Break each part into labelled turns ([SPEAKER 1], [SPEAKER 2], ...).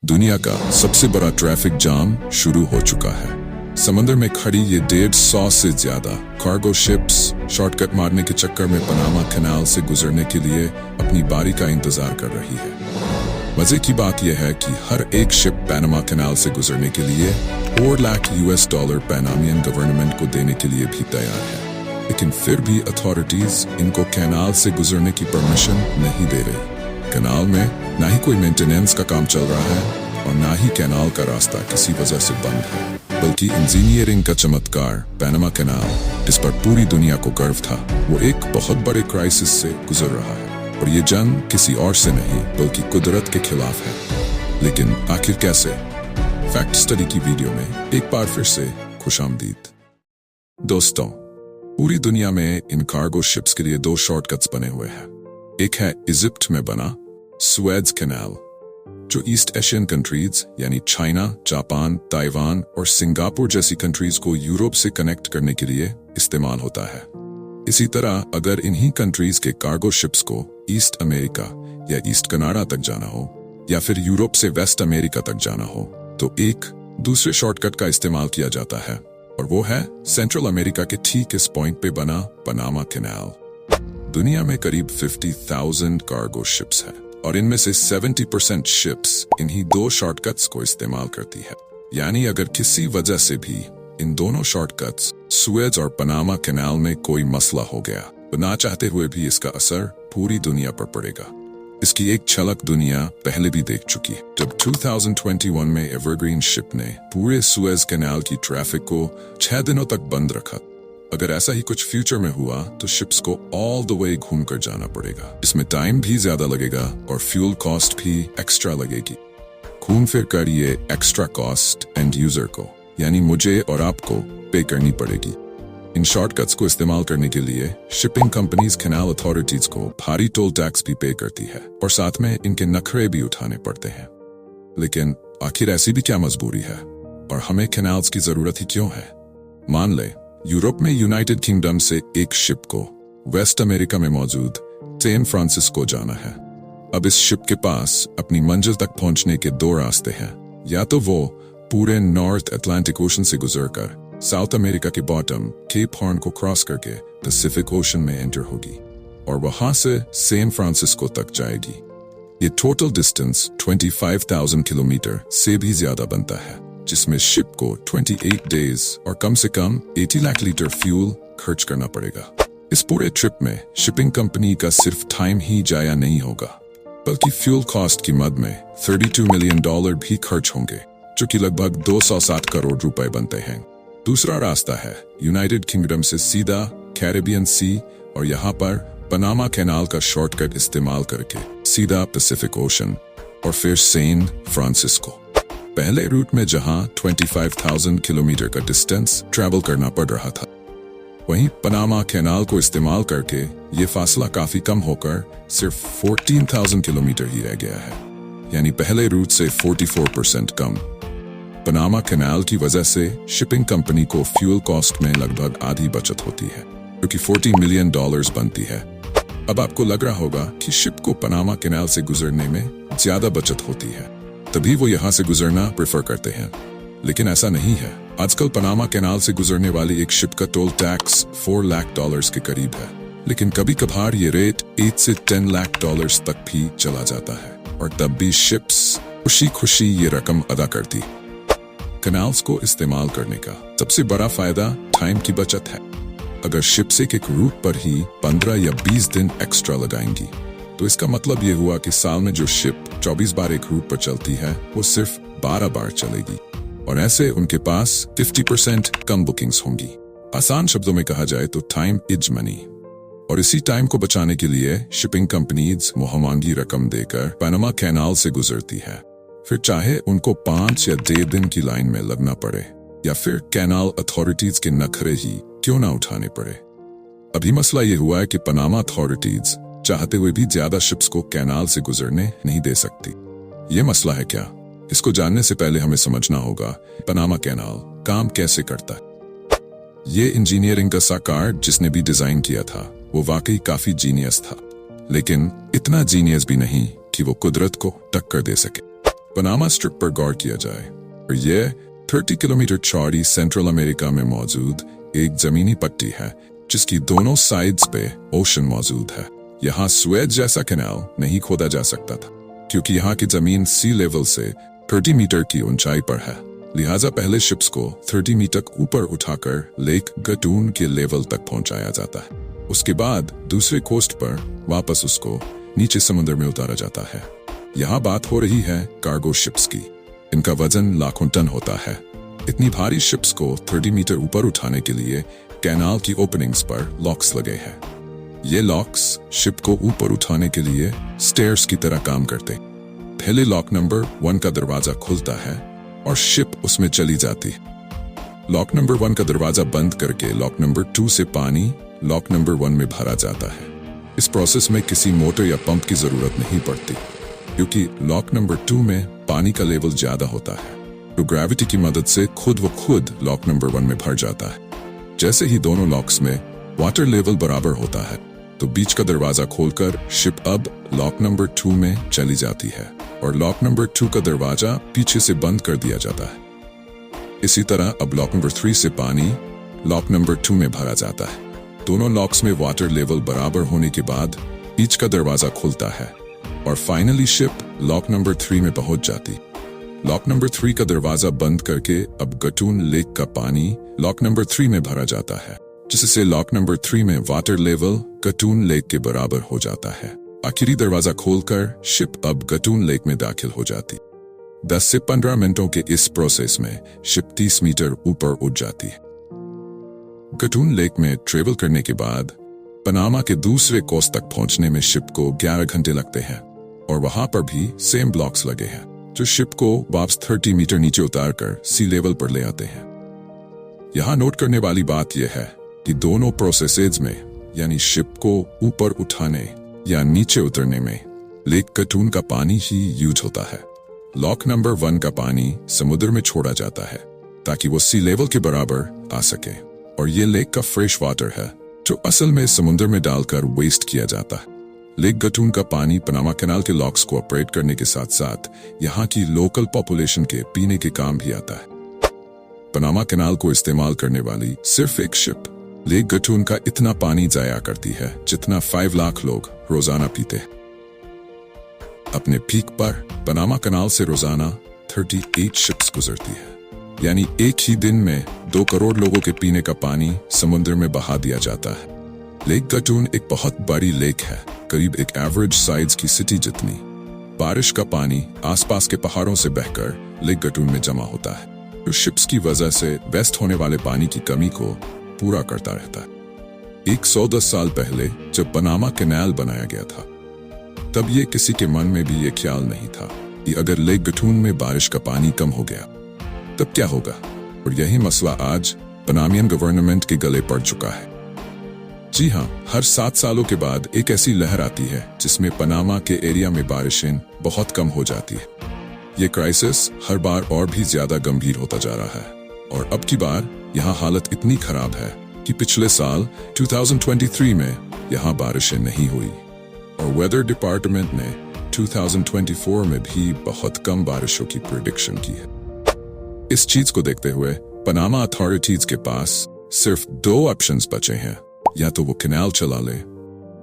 [SPEAKER 1] दुनिया का सबसे बड़ा ट्रैफिक जाम शुरू हो चुका है। समंदर में खड़ी ये 150 से ज्यादा कार्गो शिप्स शॉर्टकट मारने के चक्कर में पनामा कैनाल से गुजरने के लिए अपनी बारी का इंतजार कर रही है। मजे की बात यह है कि हर एक शिप पनामा कैनाल से गुजरने के लिए $4 लाख पैनामियन गवर्नमेंट को देने के लिए भी तैयार है, लेकिन फिर भी अथॉरिटीज इनको कैनाल से गुजरने की परमिशन नहीं दे रही। कैनाल में ना ही कोई मेंटेनेंस का काम चल रहा है और ना ही कैनाल का रास्ता किसी वजह से बंद है, बल्कि इंजीनियरिंग का चमत्कार पनामा कैनाल, जिस पर पूरी दुनिया को गर्व था, वो एक बहुत बड़े क्राइसिस से गुजर रहा है। और ये जंग किसी और से नहीं बल्कि कुदरत के खिलाफ है। लेकिन आखिर कैसे? फैक्ट स्टडी की वीडियो में एक बार फिर से खुशामदीद। दोस्तों, पूरी दुनिया में इन कार्गो शिप्स के लिए 2 शॉर्टकट्स बने हुए हैं। एक है इजिप्ट में बना सुएज कैनाल, जो ईस्ट एशियन कंट्रीज यानी चाइना, जापान, ताइवान और सिंगापुर जैसी कंट्रीज को यूरोप से कनेक्ट करने के लिए इस्तेमाल होता है। इसी तरह अगर इन्हीं कंट्रीज के कार्गो शिप्स को ईस्ट अमेरिका या ईस्ट कनाडा तक जाना हो या फिर यूरोप से वेस्ट अमेरिका तक जाना हो, तो एक दूसरे शॉर्टकट का इस्तेमाल किया जाता है, और वो है सेंट्रल अमेरिका के ठीक इस पॉइंट पे बना पनामा कैनाल। दुनिया में करीब 50,000 कार्गो शिप्स हैं और इनमें से 70% शिप्स इन्हीं 2 शॉर्टकट्स को इस्तेमाल करती है। यानी अगर किसी वजह से भी इन दोनों शॉर्टकट्स सुएज और पनामा कैनाल में कोई मसला हो गया, तो ना चाहते हुए भी इसका असर पूरी दुनिया पर पड़ेगा। इसकी एक झलक दुनिया पहले भी देख चुकी है, जब 2021 में एवरग्रीन शिप ने पूरे सुएज कैनाल की ट्रैफिक को 6 दिनों तक बंद रखा। अगर ऐसा ही कुछ फ्यूचर में हुआ तो शिप्स को ऑल द वे घूमकर जाना पड़ेगा। इसमें टाइम भी ज्यादा लगेगा और फ्यूल कॉस्ट भी एक्स्ट्रा लगेगी। घूम फिर कर ये एक्स्ट्रा कॉस्ट एंड यूजर को, यानी मुझे और आपको पे करनी पड़ेगी। इन शॉर्टकट्स को इस्तेमाल करने के लिए शिपिंग कंपनीज कैनाल अथॉरिटीज को भारी टोल टैक्स भी पे करती है और साथ में इनके नखरे भी उठाने पड़ते हैं। लेकिन आखिर ऐसी भी क्या मजबूरी है और हमें कैनाल्स की जरूरत ही क्यों है? मान ले यूरोप में यूनाइटेड किंगडम से एक शिप को वेस्ट अमेरिका में मौजूद सैन फ्रांसिस्को जाना है। अब इस शिप के पास अपनी मंजिल तक पहुंचने के 2 रास्ते हैं। या तो वो पूरे नॉर्थ अटलांटिक ओशन से गुजरकर साउथ अमेरिका के बॉटम केप हॉर्न को क्रॉस करके पैसिफिक ओशन में एंटर होगी और वहां से सैन फ्रांसिस्को तक जाएगी। ये टोटल डिस्टेंस 25,000 किलोमीटर से भी ज्यादा बनता है, जिसमें शिप को 28 डेज और कम से कम 80 लाख लीटर फ्यूल खर्च करना पड़ेगा। इस पूरे ट्रिप में शिपिंग कंपनी का सिर्फ टाइम ही जाया नहीं होगा, बल्कि फ्यूल कॉस्ट की मद में $32 मिलियन भी खर्च होंगे, जो कि लगभग 260 करोड़ रुपए बनते हैं। दूसरा रास्ता है यूनाइटेड किंगडम से सीधा कैरेबियन सी और यहाँ पर पनामा कैनाल का शॉर्टकट इस्तेमाल करके सीधा पैसिफिक ओशन और फिर सैन फ्रांसिस्को। पहले रूट में जहां 25,000 किलोमीटर का डिस्टेंस ट्रैवल करना पड़ रहा था, वहीं पनामा कैनाल को इस्तेमाल करके ये फासला काफी कम होकर सिर्फ 14,000 किलोमीटर ही रह गया है, यानी पहले रूट से 44% कम। पनामा कैनाल की वजह से शिपिंग कंपनी को फ्यूल कॉस्ट में लगभग आधी बचत होती है, जो कि $40 मिलियन बनती है। अब आपको लग रहा होगा कि शिप को पनामा कैनाल से गुजरने में ज्यादा बचत होती है, तभी वो यहाँ से गुजरना प्रेफर करते हैं। लेकिन ऐसा नहीं है। आजकल पनामा कैनाल से गुजरने वाली एक शिप का टोल टैक्स $4 लाख के करीब है, लेकिन कभी कभार ये रेट $8 से $10 लाख तक भी चला जाता है, और तब भी शिप्स खुशी खुशी ये रकम अदा करती। कैनाल्स को इस्तेमाल करने का सबसे बड़ा फायदा टाइम की बचत है। अगर शिप से एक रूट पर ही 15 या 20 दिन एक्स्ट्रा लगाएंगी, तो इसका मतलब ये हुआ कि साल में जो शिप 24 बार एक रूट पर चलती है, वो सिर्फ 12 बार चलेगी, और ऐसे उनके पास 50% कम बुकिंग्स होंगी। आसान शब्दों में कहा जाए तो टाइम इज मनी। और इसी टाइम को बचाने के लिए शिपिंग कंपनीज मुहमांगी रकम देकर पनामा कैनाल से गुजरती है, फिर चाहे उनको 5 या 10 दिन की लाइन में लगना पड़े या फिर कैनाल अथॉरिटीज के नखरे ही क्यों ना उठाने पड़े। अभी मसला ये हुआ है कि पनामा अथॉरिटीज चाहते हुए भी ज्यादा शिप्स को कैनाल से गुजरने नहीं दे सकती। ये मसला है क्या? इसको जानने से पहले हमें समझना होगा पनामा कैनाल काम कैसे करता है। ये इंजीनियरिंग का साकार जिसने भी डिजाइन किया था, वो वाकई काफी जीनियस था, लेकिन इतना जीनियस भी नहीं कि वो कुदरत को टक्कर दे सके। पनामा स्ट्रिप पर गौर किया जाए और यह 30 किलोमीटर चौड़ी सेंट्रल अमेरिका में मौजूद एक जमीनी पट्टी है जिसकी दोनों साइड्स पे ओशन मौजूद है। यहाँ स्वेज जैसा कैनाल नहीं खोदा जा सकता था क्योंकि यहाँ की जमीन सी लेवल से 30 मीटर की ऊंचाई पर है। लिहाजा पहले शिप्स को 30 मीटर ऊपर उठाकर लेक गटून के लेवल तक पहुंचाया जाता है। उसके बाद दूसरे कोस्ट पर वापस उसको नीचे समुद्र में उतारा जाता है। यहाँ बात हो रही है कार्गो शिप्स की। इनका वजन लाखों टन होता है। इतनी भारी शिप्स को 30 मीटर ऊपर उठाने के लिए कैनाल की ओपनिंग्स पर लॉक्स लगे हैं। ये लॉक्स शिप को ऊपर उठाने के लिए स्टेयर्स की तरह काम करते। पहले लॉक नंबर 1 का दरवाजा खुलता है और शिप उसमें चली जाती है। लॉक नंबर 1 का दरवाजा बंद करके लॉक नंबर 2 से पानी लॉक नंबर 1 में भरा जाता है। इस प्रोसेस में किसी मोटर या पंप की जरूरत नहीं पड़ती क्योंकि लॉक नंबर 2 में पानी का लेवल ज्यादा होता है तो ग्रेविटी की मदद से खुद व खुद लॉक नंबर 1 में भर जाता है। जैसे ही दोनों लॉक्स में वाटर लेवल बराबर होता है तो बीच का दरवाजा खोलकर शिप अब लॉक नंबर 2 में चली जाती है और लॉक नंबर 2 का दरवाजा पीछे से बंद कर दिया जाता है। इसी तरह अब लॉक नंबर 3 से पानी लॉक नंबर 2 में भरा जाता है। दोनों लॉक्स में वाटर लेवल बराबर होने के बाद बीच का दरवाजा खुलता है और फाइनली शिप लॉक नंबर 3 में पहुंच जाती। लॉक नंबर 3 का दरवाजा बंद करके अब गटून लेक का पानी लॉक नंबर 3 में भरा जाता है जिससे लॉक नंबर 3 में वाटर लेवल गटून लेक के बराबर हो जाता है। आखिरी दरवाजा खोलकर शिप अब गटून लेक में दाखिल हो जाती। 10 से 15 मिनटों के इस प्रोसेस में शिप 30 मीटर ऊपर उठ जाती है। गटून लेक में ट्रेवल करने के बाद पनामा के दूसरे कोस्ट तक पहुंचने में शिप को 11 घंटे लगते हैं और वहां पर भी सेम ब्लॉक्स लगे हैं जो शिप को वापस 30 मीटर नीचे उतारकर सी लेवल पर ले आते हैं। यहाँ नोट करने वाली बात यह है कि दोनों प्रोसेसेज में यानी शिप को ऊपर उठाने या नीचे उतरने में लेक गटून का पानी ही यूज होता है। लॉक नंबर 1 का पानी समुद्र में छोड़ा जाता है ताकि वो सी लेवल के बराबर आ सके और ये लेक का फ्रेश वाटर है जो असल में समुद्र में डालकर वेस्ट किया जाता है। लेक गटून का पानी पनामा कैनाल के लॉक्स को ऑपरेट करने के साथ साथ यहाँ की लोकल पॉपुलेशन के पीने के काम भी आता है। पनामा कैनाल को इस्तेमाल करने वाली सिर्फ एक शिप लेक गटून का इतना पानी जाया करती है जितना 5 लाख लोग रोजाना पीते हैं। अपने पीक पर पनामा कैनाल से रोजाना 38 शिप्स गुजरती है यानी एक ही दिन में 2 करोड़ लोगों के पीने का पानी समुद्र में बहा दिया जाता है। लेक गटून एक बहुत बड़ी लेक है, करीब एक एवरेज साइज की सिटी जितनी। बारिश का पानी आसपास के पहाड़ों से बहकर लेक गटून में जमा होता है जो शिप्स की वजह से वेस्ट होने वाले पानी की कमी को पूरा करता रहता है। 110 साल पहले जब पनामा कैनाल बनाया गया था तब ये किसी के मन में भी ये ख्याल नहीं था कि अगर लेक गटून में बारिश का पानी कम हो गया तब क्या होगा। और यही मसला आज पनामियन गवर्नमेंट के गले पड़ चुका है। जी हाँ, हर 7 सालों के बाद एक ऐसी लहर आती है जिसमें पनामा के एरिया में बारिशें बहुत कम हो जाती है। ये क्राइसिस हर बार और भी ज्यादा गंभीर होता जा रहा है और अब की बार यहाँ हालत इतनी खराब है कि पिछले साल 2023 में यहाँ बारिशें नहीं हुई और वेदर डिपार्टमेंट ने 2024 में भी बहुत कम बारिशों की प्रेडिक्शन की है। इस चीज को देखते हुए पनामा अथॉरिटीज के पास सिर्फ 2 ऑप्शंस बचे हैं, या तो वो कैनाल चला ले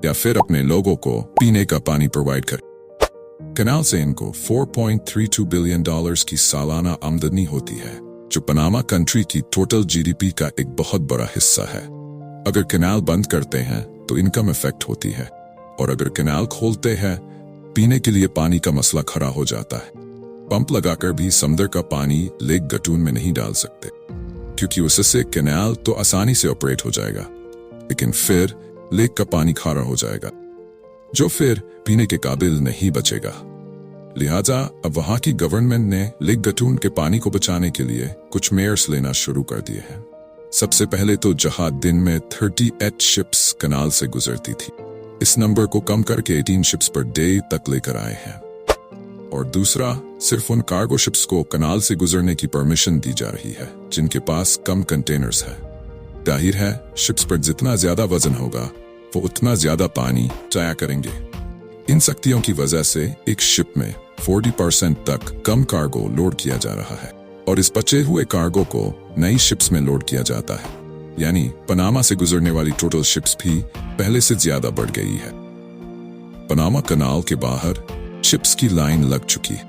[SPEAKER 1] या फिर अपने लोगों को पीने का पानी प्रोवाइड करे। कैनाल से इनको $4.32 बिलियन की सालाना आमदनी होती है जो पनामा कंट्री की टोटल जीडीपी का एक बहुत बड़ा हिस्सा है। अगर कैनाल बंद करते हैं तो इनकम इफेक्ट होती है और अगर कैनाल खोलते हैं पीने के लिए पानी का मसला खड़ा हो जाता है। पंप लगाकर भी समुद्र का पानी लेक गटून में नहीं डाल सकते क्योंकि उससे कैनाल तो आसानी से ऑपरेट हो जाएगा लेकिन फिर लेक का पानी खारा हो जाएगा जो फिर पीने के काबिल नहीं बचेगा। लिहाजा अब वहां की गवर्नमेंट ने लेक गटून के पानी को बचाने के लिए कुछ मेयर्स लेना शुरू कर दिए हैं। सबसे पहले तो जहां दिन में 38 शिप्स कैनाल से गुजरती थी, इस नंबर को कम करके 18 शिप्स पर डे तक लेकर आए हैं और दूसरा सिर्फ उन कार्गो शिप्स को कैनाल से गुजरने की परमिशन दी जा रही है जिनके पास कम कंटेनर्स है। जाहिर है शिप्स पर जितना ज्यादा वजन होगा वो उतना ज्यादा पानी जाया करेंगे। इन सख्तियों की वजह से एक शिप में 40% तक कम कार्गो लोड किया जा रहा है और इस बचे हुए कार्गो को नई शिप्स में लोड किया जाता है। यानी पनामा से गुजरने वाली टोटल शिप्स भी पहले से ज्यादा बढ़ गई है। पनामा कनाल के बाहर शिप्स की लाइन लग चुकी है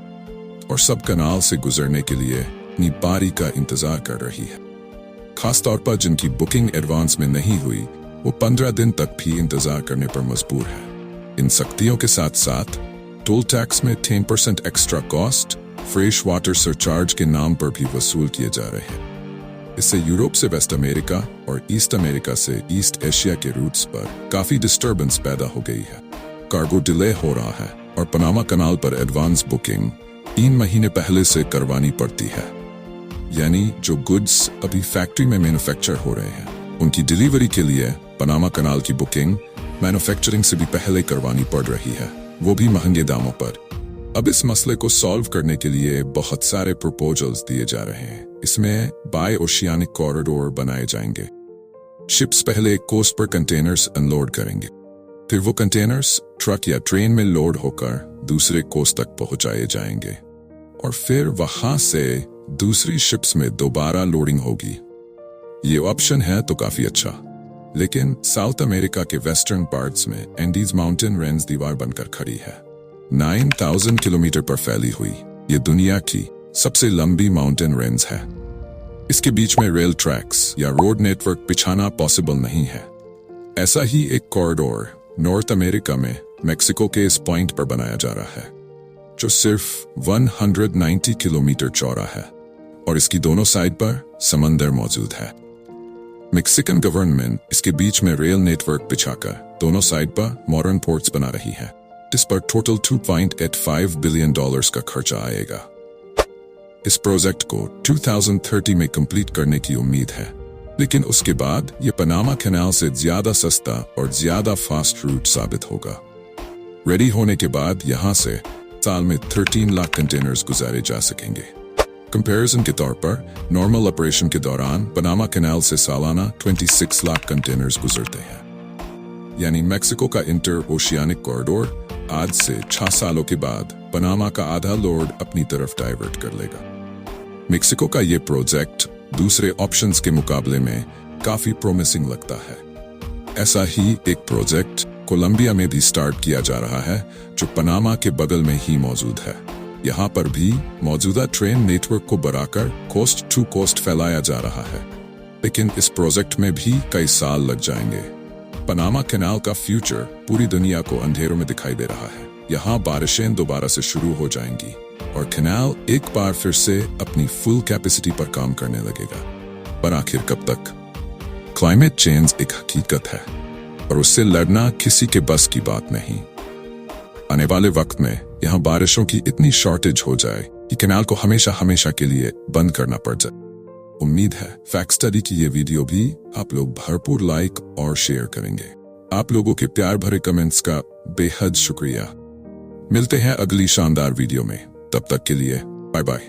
[SPEAKER 1] और सब कनाल से गुजरने के लिए अपनी बारी का इंतजार कर रही है। खासतौर पर जिनकी बुकिंग एडवांस में नहीं हुई वो 15 दिन तक भी इंतजार करने पर मजबूर है। इन सख्तियों के साथ साथ टोल टैक्स में 10% extra cost fresh water surcharge के नाम पर भी वसूल किए जा रहे हैं। इससे यूरोप से वेस्ट अमेरिका और ईस्ट अमेरिका से ईस्ट एशिया के रूट्स पर काफी डिस्टर्बेंस पैदा हो गई है। कार्गो डिले हो रहा है और पनामा कनाल पर एडवांस बुकिंग 3 महीने पहले से करवानी पड़ती है। यानी जो गुड्स अभी फैक्ट्री में मैन्युफैक्चर हो रहे हैं उनकी डिलीवरी के लिए पनामा कनाल की बुकिंग मैन्युफैक्चरिंग से भी पहले करवानी पड़ रही है, वो भी महंगे दामों पर। अब इस मसले को सॉल्व करने के लिए बहुत सारे प्रपोजल्स दिए जा रहे हैं। इसमें बाय ओशियानिक कॉरिडोर बनाए जाएंगे। शिप्स पहले कोस्ट पर कंटेनर्स अनलोड करेंगे, फिर वो कंटेनर्स ट्रक या ट्रेन में लोड होकर दूसरे कोस्ट तक पहुंचाए जाएंगे और फिर वहां से दूसरी शिप्स में दोबारा लोडिंग होगी। ये ऑप्शन है तो काफी अच्छा, लेकिन साउथ अमेरिका के वेस्टर्न पार्ट्स में एंडीज माउंटेन रेंज दीवार बनकर खड़ी है। 9000 किलोमीटर पर फैली हुई ये दुनिया की सबसे लंबी माउंटेन रेंज है। इसके बीच में रेल ट्रैक्स या रोड नेटवर्क बिछाना पॉसिबल नहीं है। ऐसा ही एक कॉरिडोर नॉर्थ अमेरिका में मेक्सिको के इस पॉइंट पर बनाया जा रहा है, जो सिर्फ 190 किलोमीटर चौड़ा है और इसकी दोनों साइड पर समंदर मौजूद है। मेक्सिकन गवर्नमेंट इसके बीच में रेल नेटवर्क बिछाकर दोनों साइड पर मॉडर्न पोर्ट्स बना रही है, जिस पर टोटल $2.85 बिलियन का खर्चा आएगा। इस प्रोजेक्ट को 2030 में कंप्लीट करने की उम्मीद है, लेकिन उसके बाद ये पनामा कैनाल से ज्यादा सस्ता और ज्यादा फास्ट रूट साबित होगा। रेडी होने के बाद यहां से साल में 13 लाख कंटेनर्स गुजारे जा सकेंगे। कंपैरिजन के तौर पर नॉर्मल ऑपरेशन के दौरान पनामा कैनाल से सालाना 26 लाख कंटेनर्स गुजरते हैं। यानी मेक्सिको का इंटर ओशियानिक कॉरिडोर आज से 6 सालों के बाद पनामा का आधा लोड अपनी तरफ डाइवर्ट कर लेगा। मेक्सिको का ये प्रोजेक्ट दूसरे ऑप्शंस के मुकाबले में काफी प्रोमिसिंग लगता है। ऐसा ही एक प्रोजेक्ट कोलंबिया में भी स्टार्ट किया जा रहा है, जो पनामा के बगल में ही मौजूद है। यहाँ पर भी मौजूदा ट्रेन नेटवर्क को बढ़ाकर कोस्ट टू कोस्ट फैलाया जा रहा है, लेकिन इस प्रोजेक्ट में भी कई साल लग जाएंगे। पनामा कैनाल का फ्यूचर पूरी दुनिया को अंधेरों में दिखाई दे रहा है। यहाँ बारिशें दोबारा से शुरू हो जाएंगी और कैनाल एक बार फिर से अपनी फुल कैपेसिटी पर काम करने लगेगा। पर आखिर कब तक? क्लाइमेट चेंज एक हकीकत है और उससे लड़ना किसी के बस की बात नहीं। आने वाले वक्त में यहाँ बारिशों की इतनी शॉर्टेज हो जाए कि कैनाल को हमेशा हमेशा के लिए बंद करना पड़ जाए। उम्मीद है फैक्ट स्टडी की ये वीडियो भी आप लोग भरपूर लाइक और शेयर करेंगे। आप लोगों के प्यार भरे कमेंट्स का बेहद शुक्रिया। मिलते हैं अगली शानदार वीडियो में, तब तक के लिए बाय बाय।